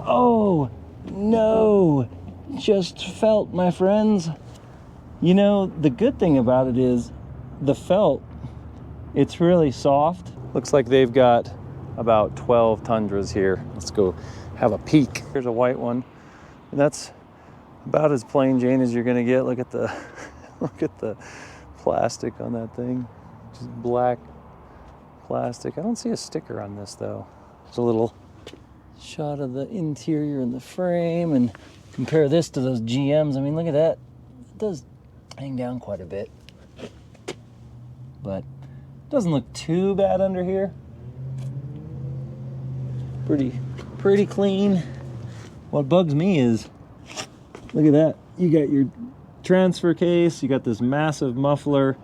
Oh, no. Just felt, my friends. You know, the good thing about it is the felt, it's really soft. Looks like they've got about 12 Tundras here. Let's go have a peek. Here's a white one. And that's about as plain Jane as you're gonna get. Look at the look at the plastic on that thing. Just black plastic. I don't see a sticker on this though. There's a little shot of the interior and the frame, and compare this to those GMs. I mean, look at that. It does hang down quite a bit, but it doesn't look too bad under here. Pretty clean. What bugs me is, look at that. You got your transfer case, you got this massive muffler.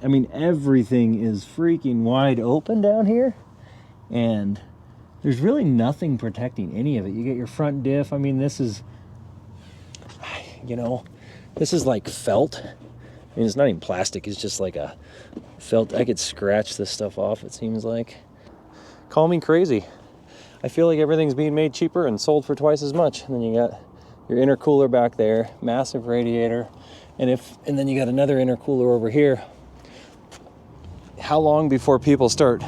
I mean, everything is freaking wide open down here, and there's really nothing protecting any of it. You get your front diff. I mean, this is, you know, this is like felt. I mean, it's not even plastic, it's just like a felt. I could scratch this stuff off, it seems like. Call me crazy. I feel like everything's being made cheaper and sold for twice as much. And then you got your intercooler back there, massive radiator, and then you got another intercooler over here. How long before people start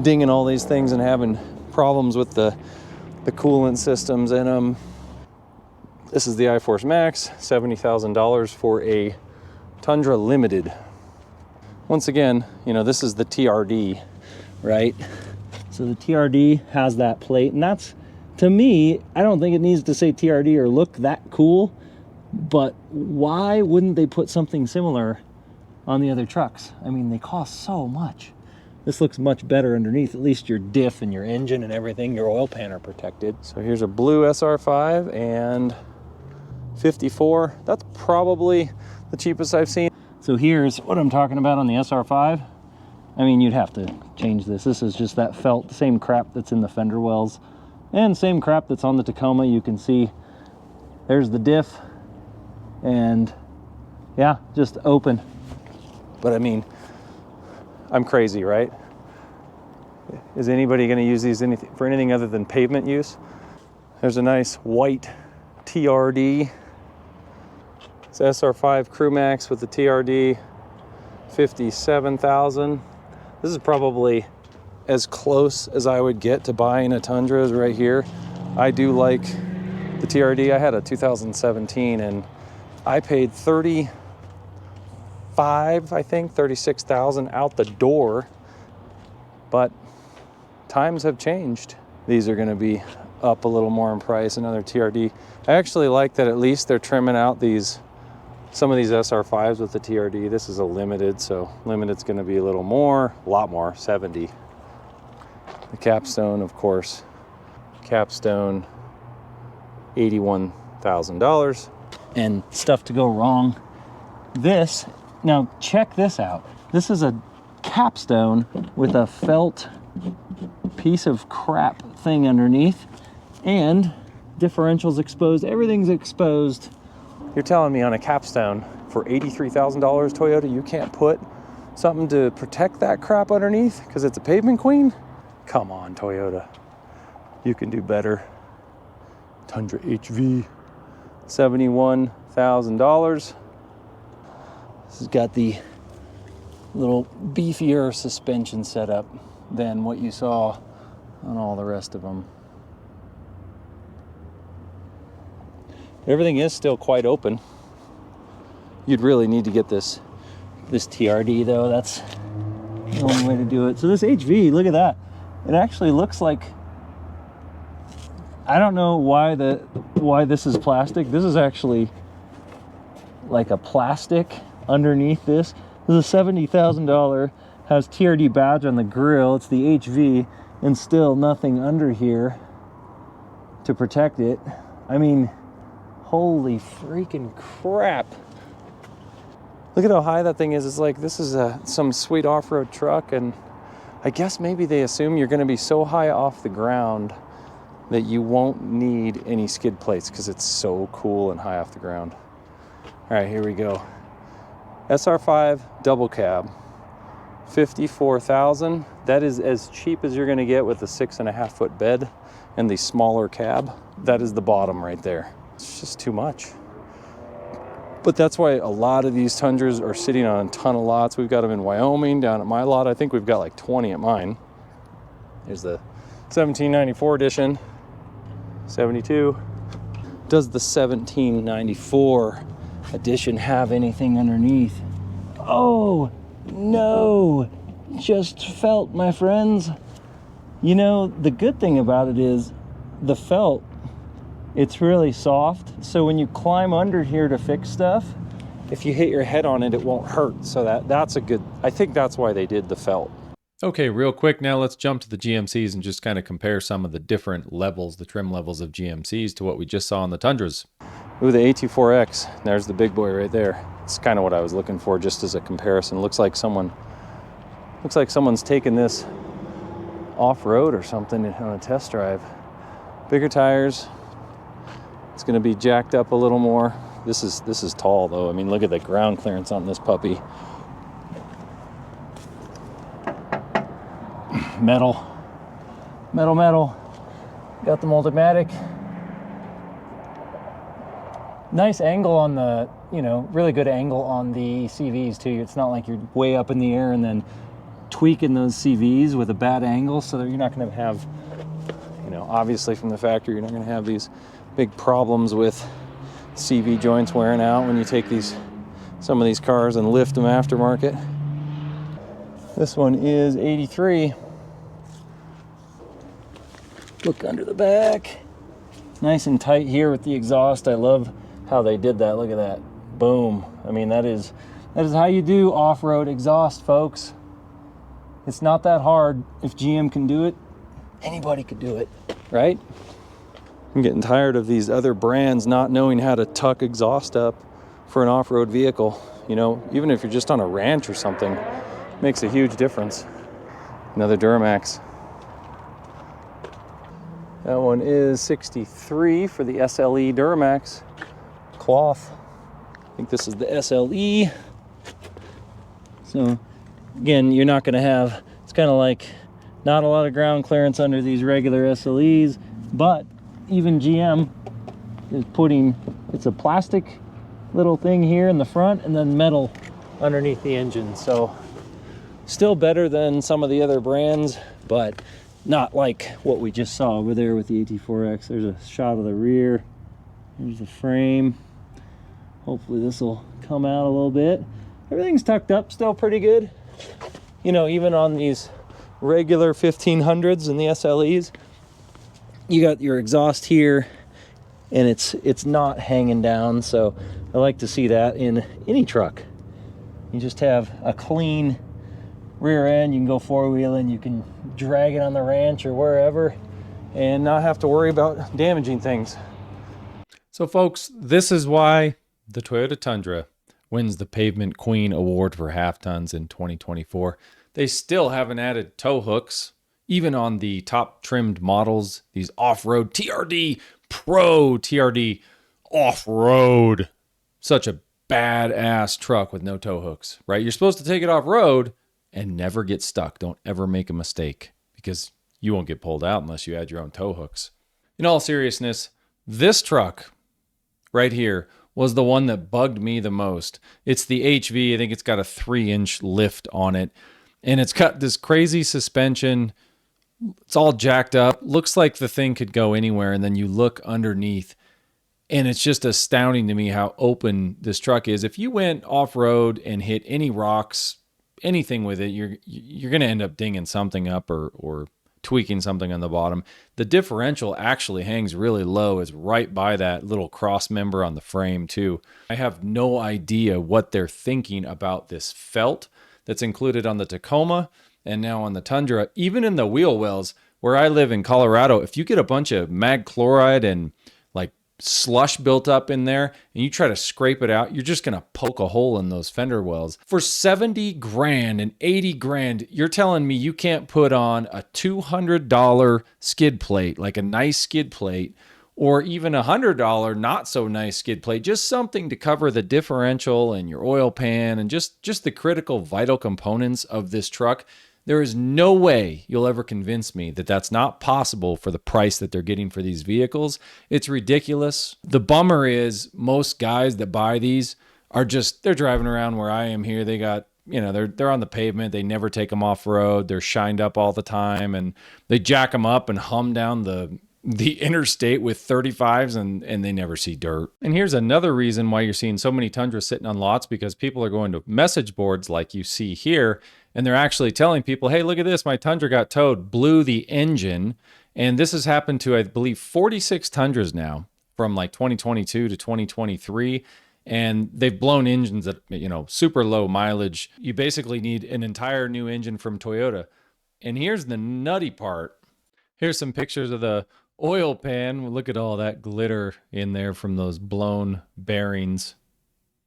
dinging all these things and having problems with the coolant systems in them? This is the iForce Max, $70,000 for a Tundra Limited. Once again, you know, this is the TRD, right? So the TRD has that plate, and that's, to me, I don't think it needs to say TRD or look that cool, but why wouldn't they put something similar on the other trucks? I mean, they cost so much. This looks much better underneath. At least your diff and your engine and everything, your oil pan are protected. So here's a blue SR5 and 54. That's probably the cheapest I've seen. So here's what I'm talking about on the SR5. I mean, you'd have to change this. This is just that felt, the same crap that's in the fender wells and same crap that's on the Tacoma. You can see there's the diff, and yeah, just open. But I mean, I'm crazy, right? Is anybody going to use these for anything other than pavement use? There's a nice white TRD. It's SR5 Crew Max with the TRD, 57,000. This is probably as close as I would get to buying a Tundra is right here. I do like the TRD. I had a 2017 and I paid 36,000 out the door, but times have changed. These are gonna be up a little more in price, another TRD. I actually like that at least they're trimming out some of these SR5s with the TRD. This is a limited, so limited's gonna be a little more, a lot more, 70. The capstone, of course, capstone, $81,000. And stuff to go wrong. This, now check this out. This is a capstone with a felt piece of crap thing underneath, and differentials exposed, everything's exposed. You're telling me on a capstone for $83,000 Toyota, you can't put something to protect that crap underneath because it's a pavement queen? Come on, Toyota. You can do better. Tundra HV, $71,000. This has got the little beefier suspension setup than what you saw on all the rest of them. Everything is still quite open. You'd really need to get this TRD though. That's the only way to do it. So this HV, look at that. It actually looks like, I don't know why this is plastic. This is actually like a plastic underneath this. This is a $70,000, has TRD badge on the grill. It's the HV, and still nothing under here to protect it. I mean, holy freaking crap. Look at how high that thing is. It's like, this is some sweet off-road truck, and I guess maybe they assume you're gonna be so high off the ground that you won't need any skid plates because it's so cool and high off the ground. All right, here we go. SR5 double cab, $54,000. That is as cheap as you're gonna get with a 6.5 foot bed and the smaller cab. That is the bottom right there. It's just too much. But that's why a lot of these Tundras are sitting on a ton of lots. We've got them in Wyoming, down at my lot. I think we've got like 20 at mine. Here's the 1794 edition, 72. Does the 1794 edition have anything underneath? Oh, no, just felt, my friends. You know, the good thing about it is the felt, it's really soft. So when you climb under here to fix stuff, if you hit your head on it, it won't hurt. So that's a good, I think that's why they did the felt. Okay, real quick now, let's jump to the GMCs and just kind of compare some of the different levels, the trim levels of GMCs to what we just saw on the Tundras. Ooh, the A24X, there's the big boy right there. It's kind of what I was looking for just as a comparison. Looks like someone's taken this off-road or something on a test drive. Bigger tires. It's gonna be jacked up a little more. This is tall though. I mean, look at the ground clearance on this puppy. Metal. Got the Multimatic. Nice angle on the, you know, really good angle on the CVs too. It's not like you're way up in the air and then tweaking those CVs with a bad angle, so that you're not gonna have, you know, obviously from the factory, you're not gonna have these big problems with CV joints wearing out when you take some of these cars and lift them aftermarket. This one is 83. Look under the back. Nice and tight here with the exhaust. I love how they did that. Look at that. Boom. I mean, that is how you do off-road exhaust, folks. It's not that hard. If GM can do it, anybody could do it, right? I'm getting tired of these other brands not knowing how to tuck exhaust up for an off-road vehicle. You know, even if you're just on a ranch or something, it makes a huge difference. Another Duramax. That one is 63 for the SLE Duramax cloth. I think this is the SLE. So again, you're not gonna have, it's kind of like not a lot of ground clearance under these regular SLEs, but even GM is putting, it's a plastic little thing here in the front and then metal underneath the engine. So still better than some of the other brands, but not like what we just saw over there with the AT4X. There's a shot of the rear. There's the frame. Hopefully this will come out a little bit. Everything's tucked up still pretty good. You know, even on these regular 1500s and the SLEs, you got your exhaust here and it's not hanging down. So I like to see that in any truck. You just have a clean rear end. You can go four-wheeling, you can drag it on the ranch or wherever and not have to worry about damaging things. So folks, this is why the Toyota Tundra wins the Pavement Queen Award for half tons in 2024. They still haven't added tow hooks, even on the top trimmed models, these off-road TRD Pro, TRD off-road. Such a badass truck with no tow hooks, right? You're supposed to take it off-road and never get stuck. Don't ever make a mistake because you won't get pulled out unless you add your own tow hooks. In all seriousness, this truck right here was the one that bugged me the most. It's the HV. I think it's got a 3-inch lift on it. And it's got this crazy suspension. It's all jacked up. Looks like the thing could go anywhere. And then you look underneath and it's just astounding to me how open this truck is. If you went off-road and hit any rocks, anything with it, you're going to end up dinging something up or tweaking something on the bottom. The differential actually hangs really low. It's right by that little cross member on the frame too. I have no idea what they're thinking about this felt that's included on the Tacoma and now on the Tundra. Even in the wheel wells where I live in Colorado, if you get a bunch of mag chloride and like slush built up in there and you try to scrape it out, you're just gonna poke a hole in those fender wells. For 70 grand and 80 grand, you're telling me you can't put on a $200 skid plate, like a nice skid plate, or even $100 not so nice skid plate, just something to cover the differential and your oil pan and just the critical vital components of this truck. There is no way you'll ever convince me that that's not possible for the price that they're getting for these vehicles. It's ridiculous. The bummer is most guys that buy these are they're driving around where I am here. They got, they're on the pavement. They never take them off road. They're shined up all the time, and they jack them up and hum down the interstate with 35s, and they never see dirt. And here's another reason why you're seeing so many Tundras sitting on lots, because people are going to message boards like you see here, and they're actually telling people, hey, look at this, my Tundra got towed, blew the engine. And this has happened to, I believe, 46 Tundras now from like 2022 to 2023. And they've blown engines at, super low mileage. You basically need an entire new engine from Toyota. And here's the nutty part. Here's some pictures of the oil pan. Look at all that glitter in there from those blown bearings.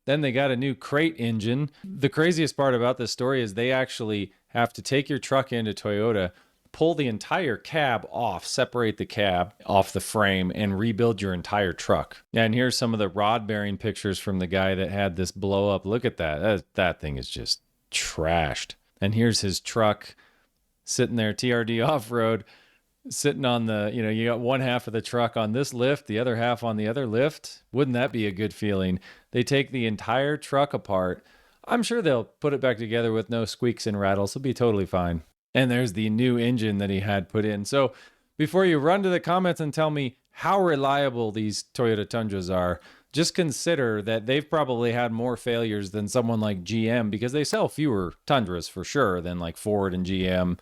Then they got a new crate engine. The craziest part about this story is they actually have to take your truck into Toyota, pull the entire cab off, separate the cab off the frame, and rebuild your entire truck. Yeah, and here's some of the rod bearing pictures from the guy that had this blow up. Look at that. That thing is just trashed. And here's his truck sitting there, TRD off-road, sitting on the, you got one half of the truck on this lift, the other half on the other lift. Wouldn't that be a good feeling? They take the entire truck apart. I'm sure they'll put it back together with no squeaks and rattles. It'll be totally fine. And there's the new engine that he had put in. So before you run to the comments and tell me how reliable these Toyota Tundras are, just consider that they've probably had more failures than someone like GM, because they sell fewer Tundras for sure than like Ford and GM.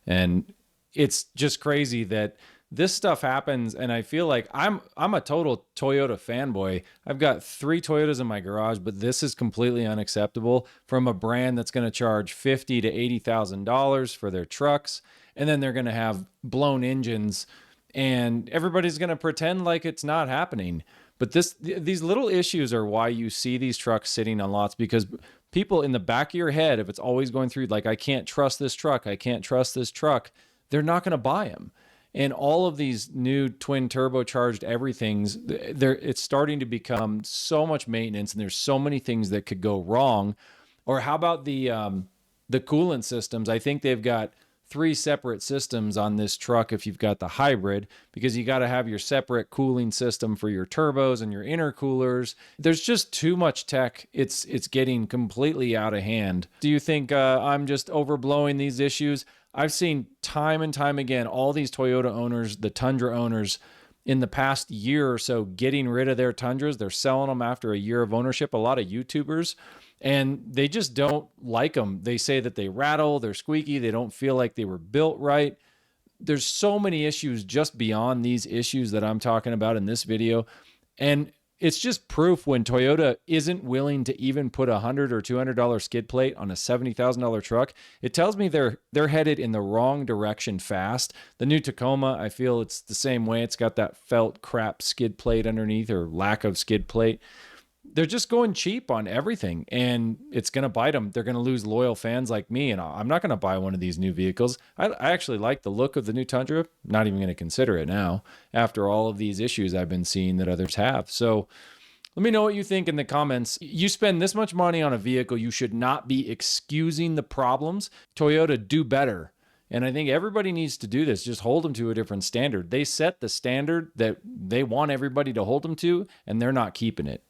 And it's just crazy that this stuff happens. And I feel like I'm a total Toyota fanboy. I've got 3 Toyotas in my garage, but this is completely unacceptable from a brand that's going to charge $50,000 to $80,000 for their trucks. And then they're going to have blown engines, and everybody's going to pretend like it's not happening. But these little issues are why you see these trucks sitting on lots, because people in the back of your head, if it's always going through like, I can't trust this truck, I can't trust this truck, they're not going to buy them. And all of these new twin turbocharged everythings, it's starting to become so much maintenance, and there's so many things that could go wrong. Or how about the coolant systems? I think they've got 3 separate systems on this truck if you've got the hybrid, because you got to have your separate cooling system for your turbos and your intercoolers. There's just too much tech. It's getting completely out of hand. Do you think I'm just overblowing these issues? I've seen time and time again all these Toyota owners, the Tundra owners, in the past year or so getting rid of their Tundras. They're selling them after a year of ownership. A lot of YouTubers, and they just don't like them. They say that they rattle, they're squeaky, they don't feel like they were built right. There's so many issues just beyond these issues that I'm talking about in this video. And it's just proof when Toyota isn't willing to even put $100 or $200 skid plate on a $70,000 truck. It tells me they're headed in the wrong direction fast. The new Tacoma, I feel it's the same way. It's got that felt crap skid plate underneath, or lack of skid plate. They're just going cheap on everything, and it's going to bite them. They're going to lose loyal fans like me, and I'm not going to buy one of these new vehicles. I actually like the look of the new Tundra. Not even going to consider it now after all of these issues I've been seeing that others have. So let me know what you think in the comments. You spend this much money on a vehicle, you should not be excusing the problems. Toyota, do better. And I think everybody needs to do this. Just hold them to a different standard. They set the standard that they want everybody to hold them to, and they're not keeping it.